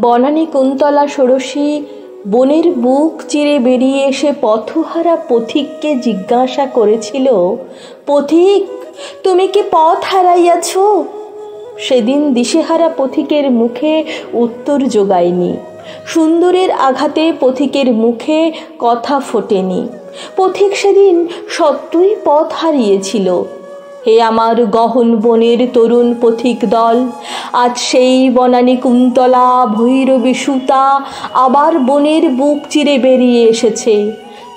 বনানী কুন্তলা ষোড়শী বনের বুক চিরে বেরিয়ে এসে পথহারা পথিককে জিজ্ঞাসা করেছিল, পথিক, তুমি কি পথ হারাইয়াছ? সেদিন দিশেহারা পথিকের মুখে উত্তর জোগায়নি। সুন্দরের আঘাতে পথিকের মুখে কথা ফোটেনি। পথিক সেদিন সত্যই পথ হারিয়েছিল। হে আমার গহন বনের তরুণ পথিক দল, আজ সেই বনানী কুন্তলা ভৈরবী সুতা আবার বনের বুক চিরে বেরিয়ে এসেছে।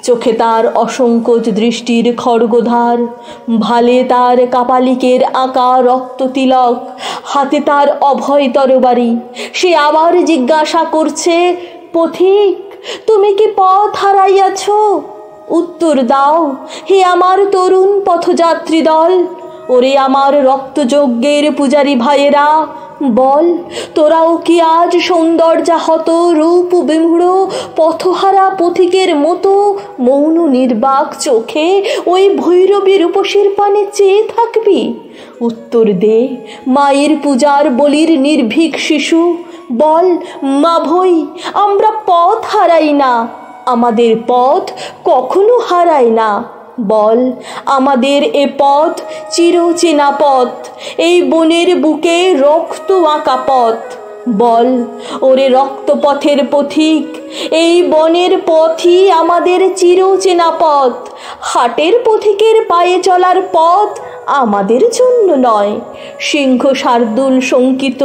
চোখে তার অসংকোচ দৃষ্টির খড়গধার, ভালে তার কাপালিকের আঁকা রক্ত তিলক, হাতে তার অভয় তরবারি। সে আবার জিজ্ঞাসা করছে, পথিক, তুমি কি পথ হারাইয়াছ? উত্তর দাও হে আমার তরুণ পথযাত্রী দল। ওরে আমার রক্তযজ্ঞের পূজারী ভাইয়েরা, বল, তোরাও কি আজ সৌন্দর্যাহত রূপ বিমূঢ় পথহারা পথিকের মতো মৌন নির্বাক চোখে ওই ভৈরবী রূপসীর পানে চেয়ে থাকবি? উত্তর দে, মায়ের পূজার বলির নির্ভীক শিশু। বল, মা ভই, আমরা পথ হারাই না, আমাদের পথ কখনো হারায় না। বল, আমাদের এ পথ চিরচেনা পথ, এই বনের বুকে রক্ত আঁকা পথ। বল, ওরে রক্তপথের পথিক, এই বনের পথই আমাদের চিরচেনা পথ। হাটের পথিকের পায়ে চলার পথ আমাদের জন্য নয়। সিংহ শার্দুল শঙ্কিত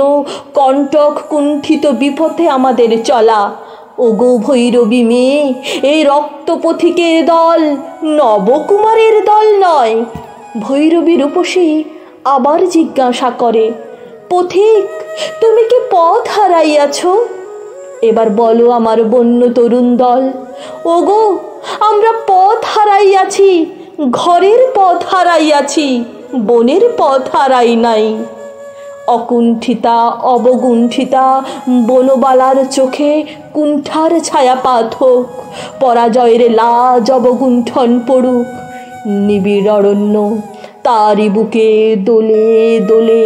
কণ্টক কুণ্ঠিত বিপথে আমাদের চলা। ওগো ভৈরবী মেয়ে, এই রক্তপথিকের দল নবকুমারের দল নয়। ভৈরবী রূপসী আবার জিজ্ঞাসা করে, পথিক, তুমি কি পথ হারাইয়াছ? এবার বলো আমার বন্য তরুণ দল, ওগো, আমরা পথ হারাইয়াছি, ঘরের পথ হারাইয়াছি, বনের পথ হারাই নাই। অকুণ্ঠিতা অবগুণ্ঠিতা বনবালার চোখে কুণ্ঠার ছায়াপাত হোক, পরাজয়ের লাজ অবগুণ্ঠন পড়ুক। নিবিড় অরণ্য তারি বুকে দোলে দোলে,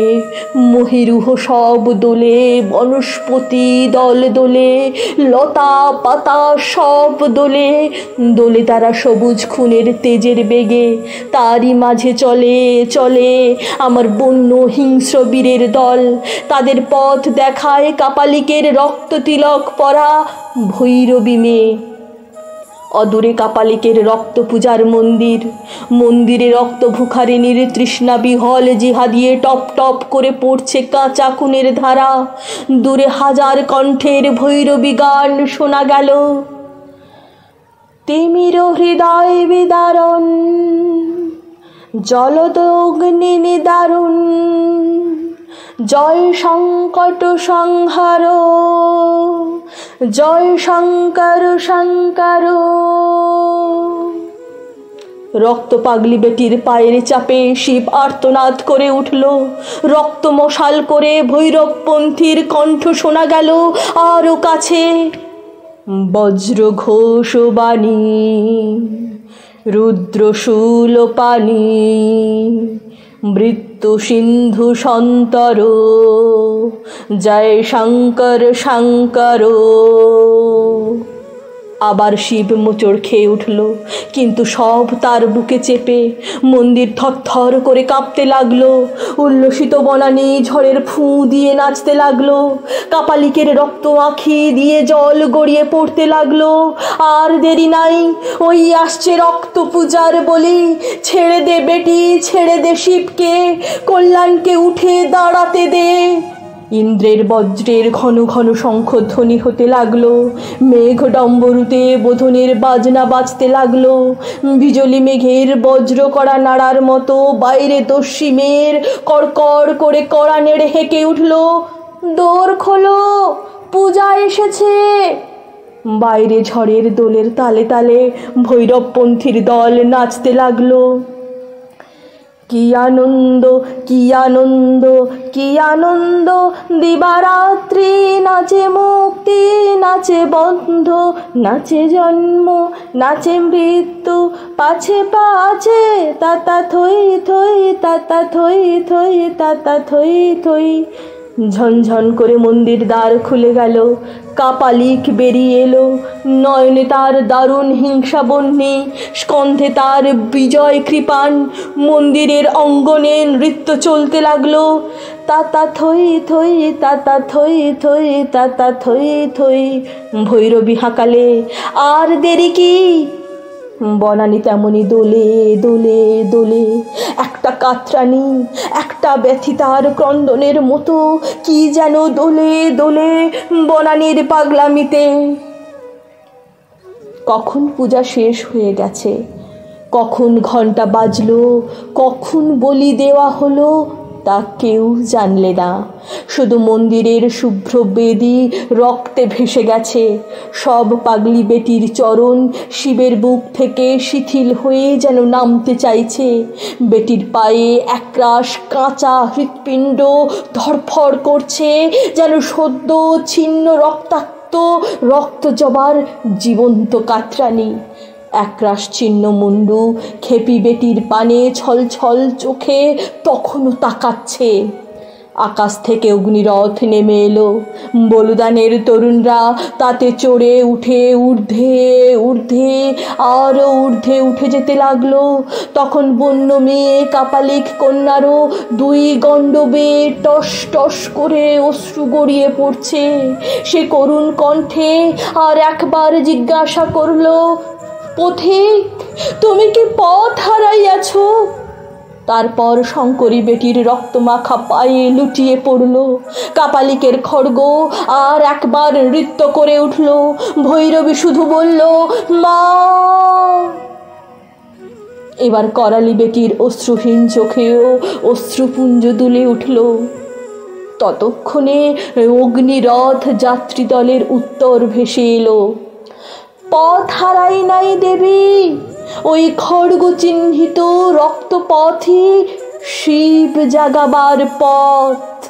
মহিরুহ সব দোলে, বনস্পতি দল দোলে, লতা পাতা সব দোলে দোলে তারা সবুজ খুনের তেজের বেগে। তারই মাঝে চলে চলে আমার বন্য হিংস্র বীরের দল। তাদের পথ দেখায় কাপালিকের রক্ত তিলক পরা ভৈরবী মেয়ে। অদূরে কাপালিকের রক্ত পূজার মন্দির, মন্দিরে রক্ত ভুখারিনীর তৃষ্ণা বিহল জিহা দিয়ে টপ টপ করে পড়ছে কাঁচা খুনের ধারা। দূরে হাজার কণ্ঠের ভৈরবী গান শোনা গেল, তিমির হৃদয় বিদারণ, জলদ অগ্নি নিদারুণ, জয় সংকট সংহার, জয় শঙ্কর শঙ্কর। রক্ত পাগলি বেটির পায়ের চাপে শিব আর্তনাদ করে উঠল। রক্ত মশাল করে ভৈরবপন্থীর কণ্ঠ শোনা গেল আরো কাছে, বজ্র ঘোষ বাণী, রুদ্রশূল পানি, মৃত্যু সিন্ধু সন্তর, জয় শঙ্কর শঙ্কর। আবার শিব মোচড় খেয়ে উঠল, কিন্তু সব তার বুকে চেপে। মন্দির থরথর করে কাঁপতে লাগলো। উল্লসিত বনানী ঝড়ের ফুঁ দিয়ে নাচতে লাগলো। কাপালিকের রক্ত আঁখি দিয়ে জল গড়িয়ে পড়তে লাগলো। আর দেরি নাই, ওই আসছে রক্ত পূজার বলি। ছেড়ে দে বেটি, ছেড়ে দে শিবকে, কল্যাণকে উঠে দাঁড়াতে দে। ইন্দ্রের বজ্রের ঘন ঘন শঙ্খধ্বনি হতে লাগলো। মেঘ ডম্বরুতে বোধনের বাজনা বাজতে লাগলো। বিজলি মেঘের বজ্র করা নাড়ার মতো বাইরে দস্যিমের কড়কড় করে কড়া নেড়ে হেঁকে উঠল, দোর খোলো, পূজা এসেছে। বাইরে ঝড়ের দোলের তালে তালে ভৈরবপন্থীর দল নাচতে লাগলো। কি আনন্দ, কি আনন্দ, কি আনন্দ, দিবারাত্রি নাচে মুক্তি, নাচে বন্ধ, নাচে জন্ম, নাচে মৃত্যু, পাছে পাছে তাতা থই থই, তাতা থই থই, তাতা থই থই। ঝনঝন করে মন্দির দ্বার খুলে গেল, কাপালিক বেরিয়ে এলো। নয়নে তার দারুণ হিংসাবহ্নি, স্কন্ধে তার বিজয় কৃপাণ। মন্দিরের অঙ্গনে নৃত্য চলতে লাগলো। তাতা থই থই, তাতা থই থই, তাতা থই থই। ভৈরবী হাঁকালে, আর দেরি কি? বনানী তেমনি দোলে দোলে দোলে, একটা কাতরানি, একটা ব্যথিতার ক্রন্দনের মতো কি যেন দোলে দোলে বনানীর পাগলামিতে। কখন পূজা শেষ হয়ে গেছে, কখন ঘণ্টা বাজলো, কখন বলি দেওয়া হলো, তা কেউ জানলে না। শুধু মন্দিরের শুভ্র বেদি রক্তে ভেসে গেছে। সব পাগলি বেটির চরণ শিবের বুক থেকে শিথিল হয়ে যেন নামতে চাইছে। বেটির পায়ে একরাশ কাঁচা হৃৎপিণ্ড ধড়ফড় করছে, যেন সদ্য ছিন্ন রক্তাক্ত রক্ত জবার জীবন্ত কাতরানি। একরাশ ছিন্ন মুন্ডু খেপি বেটির পানে ছল ছল চোখে তখনও তাকাচ্ছে। আকাশ থেকে অগ্নিরথ নেমে এলো। বলুদানের তরুণরা তাতে চড়ে উঠে ঊর্ধ্বে ঊর্ধ্বে আরও ঊর্ধ্বে উঠে যেতে লাগলো। তখন বন্য মেয়ে কাপালিক কন্যারও দুই গণ্ডবে টস টস করে অশ্রু গড়িয়ে পড়ছে। সে করুণ কণ্ঠে আর একবার জিজ্ঞাসা করলো, পথিক, তুমি কি পথ হারাইয়াছ? তারপর শঙ্করী বেটির রক্তমাখা পায়ে লুটিয়ে পড়ল। কাপালিকের খড়গ আর একবার নৃত্য করে উঠল। ভৈরবী শুধু বলল, মা। এবার করালি বেটির অশ্রুহীন চোখেও অশ্রুপুঞ্জ দুলে উঠল। ততক্ষণে অগ্নিরথ যাত্রী দলের উত্তর ভেসে এলো, পথ হারাই নাই দেবী, ওই খড়গ চিহ্নিত রক্তপথই শিব জাগাবার পথ।